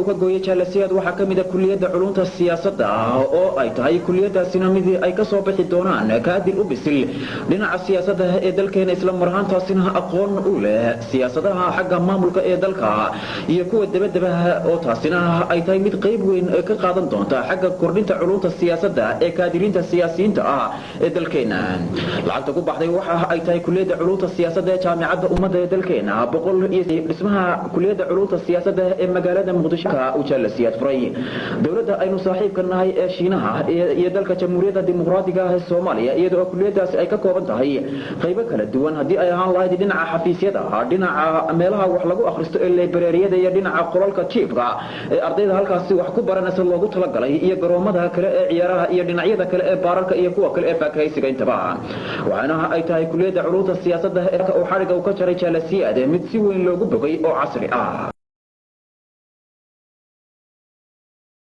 go'ye jaalasiyaad waxa kamid ah kulliyada culumta siyaasadda oo ay tahay kulliyadaasina mid ay ka soo bixi doonaan kaadil u bisil dhinaca siyaasadda ee dalkeena isla marhaantaasina aqoon u leh siyaasadaha xagga maamulka ee dalka iyo kuwa dibadda oo taasina ay tahay mid qayb weyn ka qaadan doonta xagga kordhinta culumta siyaasadda ee kaadirinta siyaasiyiinta ah ee dalkeena lacagta ku baxday waxa ay tahay kulliyada culumta siyaasadda ee jaamacadda ummadda ee dalkeena 100 iyo dhismaha kulliyada culumta siyaasadda ee magaalada muqdisho u jaalasiyaad furay dawladda aynu saaxiibka nahay ee Shiinaha iyo dalka Jamhuuriyadda Dimuqraadiga ah ee Soomaaliya iyadoo kulliyadaasi ay ka kooban tahay qaybo kala duwan hadii ay ahaan lahayd dhinaca xafiisyada dhinaca meelaha wax lagu akhristo ee librariyada iyo dhinaca qolalka chiefka ee ardayda halkaas wax ku baranaysa loogu talagalay iyo garoomada kale ee ciyaaraha iyo dhinacyada kale ee baararka iyo kuwa kale ee faakahaysiga intaba waxaana ay tahay kulliyada culumta siyaasadda ee uu xariga u ka jaray jaalasiyaad mid si weyn loogu bogay oo casri ah